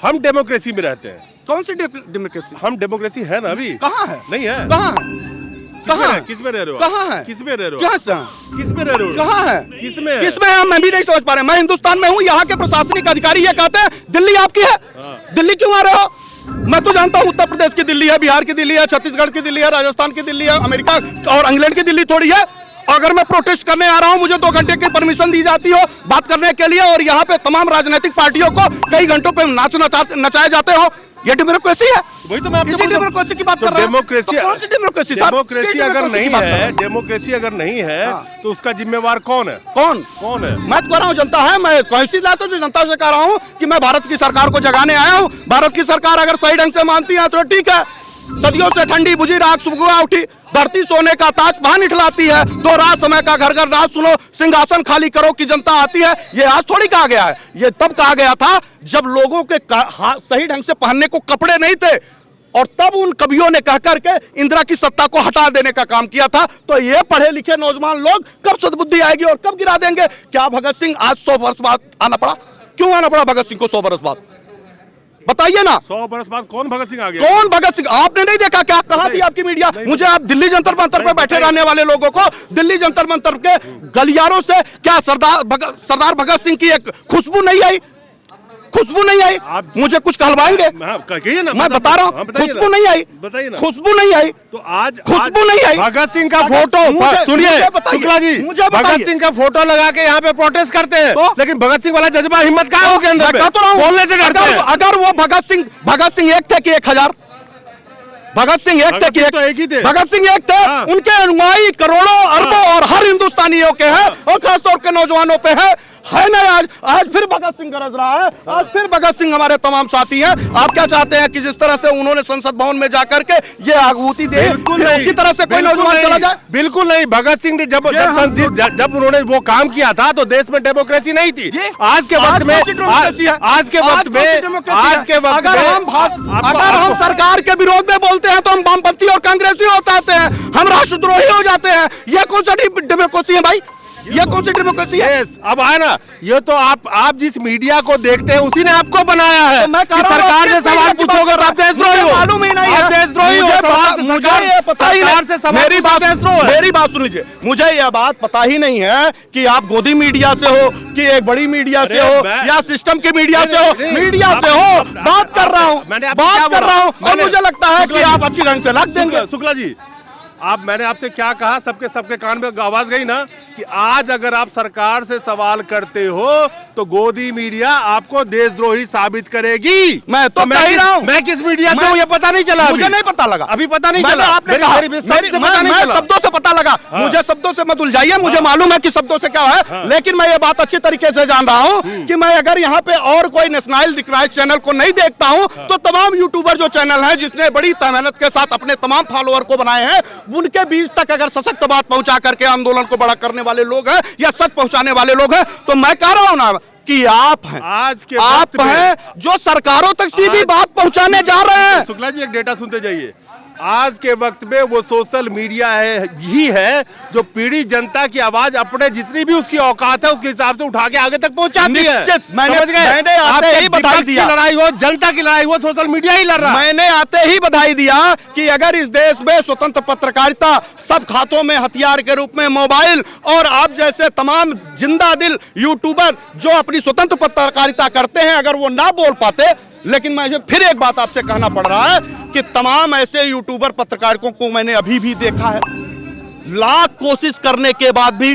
हम डेमोक्रेसी में रहते हैं। कौन सी डेमोक्रेसी? हम डेमोक्रेसी है ना अभी? कहाँ है? नहीं है। कहाँ है? कहाँ? किस में रह रहे हो? कहाँ है? किस में रह रहे हो? क्या किस में रह रहे हो? कहाँ है? किसमें है? किसमें है? मैं भी नहीं समझ पा रहे। मैं हिंदुस्तान में हूँ, यहाँ के प्रशासनिक अधिकारी ये कहते हैं दिल्ली आपकी है। दिल्ली क्यों आ रहे हो? मैं तो जानता हूँ उत्तर प्रदेश की दिल्ली है, बिहार की दिल्ली है, छत्तीसगढ़ की दिल्ली है, राजस्थान की दिल्ली है, अमेरिका और इंग्लैंड की दिल्ली थोड़ी है। अगर मैं प्रोटेस्ट करने आ रहा हूँ, मुझे 2 घंटे की परमिशन दी जाती हो बात करने के लिए, और यहाँ पे तमाम राजनीतिक पार्टियों को कई घंटों पे नचाए जाते हो। ये डेमोक्रेसी है? वही तो मैं आपसे डेमोक्रेसी की बात कर रहा हूँ। डेमोक्रेसी कौन सी डेमोक्रेसी? डेमोक्रेसी अगर नहीं है, डेमोक्रेसी अगर नहीं है तो उसका जिम्मेवार कौन है? कौन है? मैं तो कह रहा हूँ जनता है। मैं कौन-सी लाता जो जनता से कह रहा हूँ कि मैं भारत की सरकार को जगाने आया हूँ। भारत की सरकार अगर सही ढंग से मानती है तो ठीक है। सदियों से ठंडी बुझी राख सुबह उठी, धरती सोने का ताज बाहर निकलाती है। 2 रात समय का घर घर रात सुनो, सिंहासन खाली करो की जनता आती है। ये आज थोड़ी कहा गया है, ये तब कहा गया था जब लोगों के सही ढंग से पहनने को कपड़े नहीं थे, और तब उन कवियों ने कह करके इंदिरा की सत्ता को हटा देने का काम किया था। तो ये पढ़े लिखे नौजवान लोग कब सद्बुद्धि आएगी और कब गिरा देंगे? क्या भगत सिंह आज 100 वर्ष बाद आना पड़ा? क्यों आना पड़ा भगत सिंह को 100 वर्ष बाद? बताइए ना। 100 वर्ष बाद कौन भगत सिंह आ गया? कौन भगत सिंह? आपने नहीं देखा क्या? कहां थी आपकी मीडिया? मुझे आप दिल्ली जंतर मंतर पे बैठे रहने वाले लोगों को, दिल्ली जंतर मंतर के गलियारों से क्या सरदार भगत सिंह की एक खुशबू नहीं आई? खुशबू नहीं आई? मुझे कुछ कहलवाएंगे? कहिए ना। मैं बता रहा हूँ, खुशबू नहीं आई। बताइए ना। खुशबू नहीं आई तो आज खुशबू नहीं आई। भगत सिंह का फोटो सुनिए शुक्ला जी, भगत सिंह का फोटो लगा के यहाँ पे प्रोटेस्ट करते हैं, लेकिन भगत सिंह वाला जज्बा हिम्मत कहाँ है उनके अंदर? बोलने से डरते हैं। अगर वो भगत सिंह एक थे कि 1000? भगत सिंह एक थे कि एक ही थे। भगत सिंह एक थे। उनके अनुयायी करोड़ों अरबों और हर हिंदुस्तानियों के हैं, और खासतौर के नौजवानों पे है ना। आज फिर भगत सिंह गरज रहा है, आज फिर भगत सिंह हमारे तमाम साथी हैं। आप क्या चाहते हैं कि जिस तरह से उन्होंने संसद भवन में जाकर के ये आहुति दे, उसी तरह से कोई नौजवान चला जाए? बिल्कुल नहीं। भगत सिंह ने जब उन्होंने वो काम किया था तो देश में डेमोक्रेसी नहीं थी। आज के वक्त में अगर हम सरकार के विरोध में बोलते हैं तो हम वामपंथी और कांग्रेसी हो जाते हैं, हम राष्ट्रद्रोही हो जाते हैं। ये कौन सा डेमोक्रेसी है भाई? ये कौन सी डेमोक्रेसी है? अब आए ना, ये तो आप जिस मीडिया को देखते हैं उसी ने आपको बनाया है। तो मैं कि सरकार से सवाल पूछोगे तो आप देशद्रोही हो। मालूम ही नहीं है। आप देशद्रोही हो। सरकार से सवाल मेरी बात सुन लीजिए, मुझे यह बात पता ही नहीं है कि आप गोदी मीडिया से हो कि एक बड़ी मीडिया से हो या सिस्टम की मीडिया से हो। मीडिया से हो, बात कर रहा हूँ और मुझे लगता है कि आप अच्छी ढंग से लग देंगे। शुक्ला जी, मैंने आपसे क्या कहा? सबके कान में आवाज गई ना कि आज अगर आप सरकार से सवाल करते हो तो गोदी मीडिया आपको देशद्रोही साबित करेगी। मैं तो कह ही रहा हूं। मैं किस मीडिया से हूं ये पता नहीं चला। मुझे नहीं पता लगा। अभी पता नहीं चला। शब्दों से पता लगा। मुझे शब्दों से मत उलझाइए, मुझे मालूम है कि शब्दों से क्या है, लेकिन मैं ये बात अच्छी तरीके से जान रहा हूँ कि मैं अगर यहाँ पे और कोई नेशनल रिकग्नाइज्ड चैनल को नहीं देखता हूँ तो तमाम यूट्यूबर जो चैनल है जिसने बड़ी मेहनत के साथ अपने तमाम फॉलोअर को बनाए हैं, उनके बीच तक अगर सशक्त बात पहुंचा करके आंदोलन को बड़ा करने वाले लोग हैं या सच पहुंचाने वाले लोग हैं, तो मैं कह रहा हूं ना कि आप हैं। आप हैं जो सरकारों तक सीधी बात पहुंचाने जा रहे हैं। शुक्ला जी, एक डेटा सुनते जाइए। आज के वक्त में वो सोशल मीडिया ही है जो पीड़ित जनता की आवाज अपने जितनी भी उसकी औकात है उसके हिसाब से उठा के आगे तक पहुंचाती है। मैंने आते ही बधाई दिया। लड़ाई हो, जनता की लड़ाई हो, सोशल मीडिया ही लड़ रहा है। मैंने आते ही बधाई दिया कि अगर इस देश में स्वतंत्र पत्रकारिता, सब खातों में हथियार के रूप में मोबाइल, और आप जैसे तमाम जिंदा दिल यूट्यूबर जो अपनी स्वतंत्र पत्रकारिता करते हैं, अगर वो ना बोल पाते। लेकिन मुझे फिर एक बात आपसे कहना पड़ रहा है कि तमाम ऐसे यूट्यूबर पत्रकारों को मैंने अभी भी देखा है, लाख कोशिश करने के बाद भी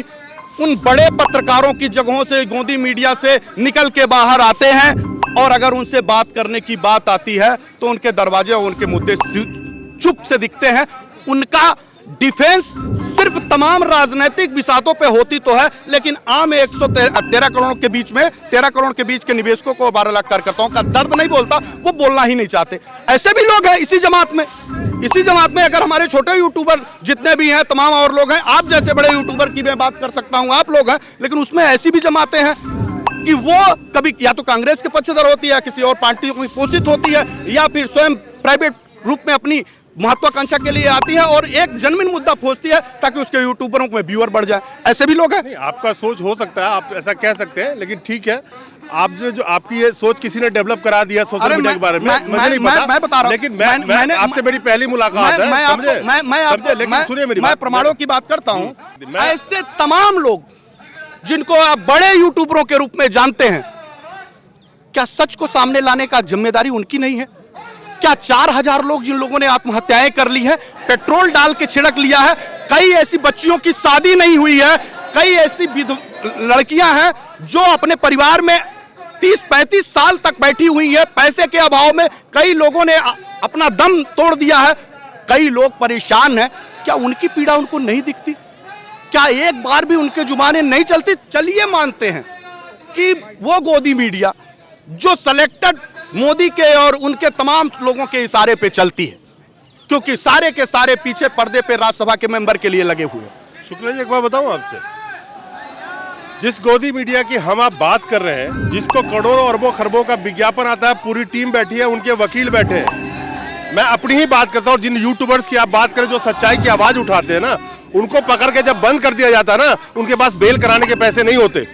उन बड़े पत्रकारों की जगहों से, गोदी मीडिया से निकल के बाहर आते हैं, और अगर उनसे बात करने की बात आती है तो उनके दरवाजे और उनके मुद्दे चुप से दिखते हैं। उनका डिफेंस सिर्फ तमाम राजनीतिक विषादों पे होती तो है, लेकिन आम 113 करोड़ के बीच में 13 करोड़ के बीच के निवेशकों को 12 लाख कार्यकर्ताओं का दर्द नहीं बोलता, वो बोलना ही नहीं चाहते। ऐसे भी लोग हैं इसी जमात में। अगर हमारे छोटे यूट्यूबर जितने भी हैं, तमाम और लोग हैं, आप जैसे बड़े यूट्यूबर की मैं बात कर सकता हूं, आप लोग हैं, लेकिन उसमें ऐसी भी जमातें हैं कि वो कभी या तो कांग्रेस के पक्षधर होती है, किसी और पार्टी को पोषित होती है, या फिर स्वयं प्राइवेट रूप में अपनी महत्वाकांक्षा के लिए आती है और एक जेन्युइन मुद्दा खोजती है ताकि उसके यूट्यूबरों में व्यूअर बढ़ जाए। ऐसे भी लोग हैं। नहीं, आपका सोच हो सकता है, आप ऐसा कह सकते हैं, लेकिन ठीक है, आपने जो आपकी ये सोच किसी ने डेवलप करा दिया सोशल मीडिया के बारे में, मुझे नहीं पता। मैं बता रहा हूं, लेकिन मैं आपसे मेरी पहली मुलाकात है, समझे? लेकिन सुनिए मेरी बात, मैं प्रमाणों की बात करता हूं। मैं- ऐसे तमाम लोग जिनको आप बड़े यूट्यूबरों के रूप में जानते हैं, क्या सच को सामने लाने का जिम्मेदारी उनकी नहीं है? क्या 4000 लोग जिन लोगों ने आत्महत्याएं कर ली है, पेट्रोल डाल के छिड़क लिया है, कई ऐसी बच्चियों की शादी नहीं हुई है, कई ऐसी लड़कियां हैं जो अपने परिवार में 30-35 साल तक बैठी हुई है, पैसे के अभाव में कई लोगों ने अपना दम तोड़ दिया है, कई लोग परेशान हैं। क्या उनकी पीड़ा उनको नहीं दिखती? क्या एक बार भी उनके जुबानें नहीं चलती? चलिए मानते हैं कि वो गोदी मीडिया जो सिलेक्टेड मोदी के और उनके तमाम लोगों के इशारे पे चलती है, क्योंकि सारे के सारे पीछे पर्दे पे राज्यसभा के मेंबर के लिए लगे हुए हैं। शुक्ला जी, एक बात बताऊं आपसे, जिस गोदी मीडिया की हम आप बात कर रहे हैं, जिसको करोड़ों अरबों खरबों का विज्ञापन आता है, पूरी टीम बैठी है, उनके वकील बैठे हैं, मैं अपनी ही बात करता हूं। जिन यूट्यूबर्स की आप बात करें जो सच्चाई की आवाज उठाते हैं ना, उनको पकड़ के जब बंद कर दिया जाता है ना, उनके पास बेल कराने के पैसे नहीं होते।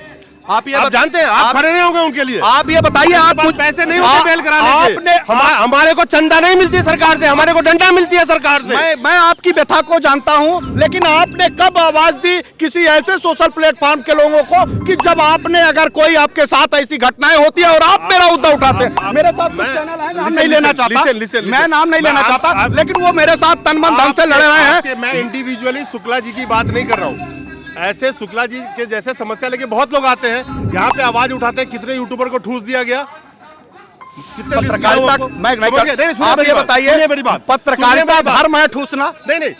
आप जानते हैं, आप खड़े नहीं होंगे उनके लिए। आप ये बताइए, आप पैसे नहीं होते बेल कराने के। हमारे को चंदा नहीं मिलती सरकार से, हमारे को डंडा मिलती है सरकार से। मैं आपकी व्यथा को जानता हूं, लेकिन आपने कब आवाज दी किसी ऐसे सोशल प्लेटफॉर्म के लोगों को कि जब आपने अगर कोई आपके साथ ऐसी घटनाएं होती है और आप मेरा मुद्दा उठाते हैं? मेरे साथ कुछ चैनल है, नाम नहीं लेना चाहता, मैं नाम नहीं लेना चाहता, लेकिन वो मेरे साथ तन मन धन से लड़े रहे हैं। मैं इंडिविजुअली शुक्ला जी की बात नहीं कर रहा हूँ, ऐसे शुक्ला जी के जैसे समस्या लेके बहुत लोग आते हैं, यहाँ पे आवाज उठाते हैं। कितने यूट्यूबर को ठूस दिया गया, पत्रकारिता आप ये बताइए, मेरी बात, पत्रकारिता धर्म है ठूसना? नहीं,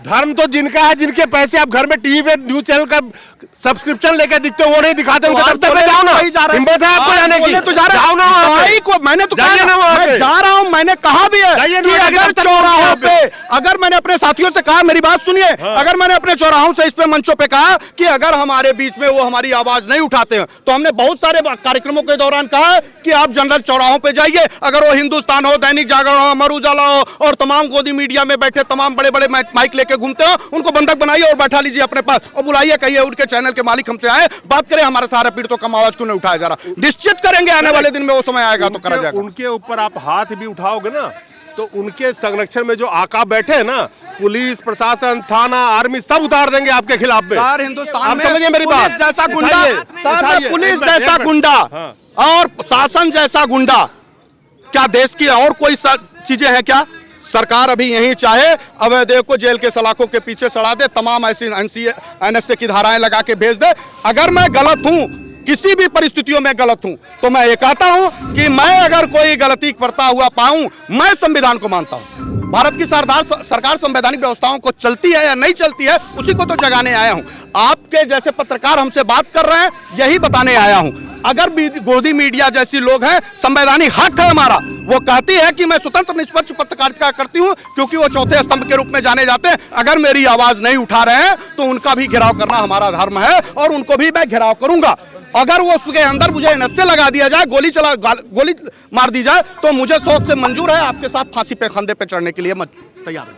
धर्म तो जिनका है, जिनके पैसे आप घर में टीवी पे न्यूज चैनल का सब्सक्रिप्शन लेकर दिखते हो, वो नहीं दिखाते, उनके दफ्तर में जाओ ना, हिम्मत है आपको जाने की, जाओ ना वहाँ पे, मैंने तो जाइए ना वहाँ पे, जा रहा हूँ, मैंने कहा भी है कि अगर चौराहों पे, अगर मैंने अपने साथियों से कहा, मेरी बात सुनिए, अगर मैंने अपने चौराहों से इस पे मंचों पे कहा कि अगर हमारे बीच में वो हमारी आवाज नहीं उठाते हैं, तो हमने बहुत सारे कार्यक्रमों के दौरान कहा कि आप जनरल चौराहों पे जाइए, अगर वो हिंदुस्तान हो, दैनिक जागरण हो, अमर उजाला हो और तमाम गोदी मीडिया में बैठे तमाम बड़े बड़े माइक लेके घूमते हो, उनको बंधक बनाइए और बैठा लीजिए अपने पास और बुलाइए, कहिए उनके चैनल के मालिक हमसे आए, बात करें, हमारे सारे पीड़ितों का आवाज क्यों नहीं उठाया जा रहा? निश्चित करेंगे, आने वाले दिन में वो समय आएगा तो करा जाएगा। उनके ऊपर आप हाथ भी उठाओगे ना, तो उनके संरक्षण में जो आका बैठे हैं ना, पुलिस प्रशासन, थाना, आर्मी, सब उतार देंगे आपके खिलाफ में। सर, हिंदुस्तान में समझिए मेरी बात, जैसा गुंडा, पुलिस जैसा गुंडा और शासन जैसा गुंडा, क्या देश की और कोई चीजें हैं क्या? सरकार अभी यही चाहे अवैध को जेल के सलाखों के पीछे सड़ा दे, तमाम ऐसी NSA की धाराएं लगा के भेज दे। अगर मैं गलत हूं, किसी भी परिस्थितियों में गलत हूं, तो मैं ये कहता हूं कि मैं अगर कोई गलती करता हुआ पाऊं, मैं संविधान को मानता हूं। भारत की सरकार संवैधानिक व्यवस्थाओं को चलती है या नहीं चलती है, उसी को तो जगाने आया हूं। आपके जैसे पत्रकार हमसे बात कर रहे हैं, यही बताने आया हूं। अगर गोदी मीडिया जैसी लोग हैं, संवैधानिक हक है हमारा, वो कहती है कि मैं स्वतंत्र निष्पक्ष पत्रकारिता करती हूं, क्योंकि वो चौथे स्तंभ के रूप में जाने जाते हैं। अगर मेरी आवाज नहीं उठा रहे हैं, तो उनका भी घेराव करना हमारा धर्म है और उनको भी मैं घेराव करूंगा। अगर वो उसके अंदर मुझे NSA लगा दिया जाए, गोली मार दी जाए, तो मुझे शौक से मंजूर है, आपके साथ फांसी पे, खंदे पे चढ़ने के लिए मैं तैयार हूं।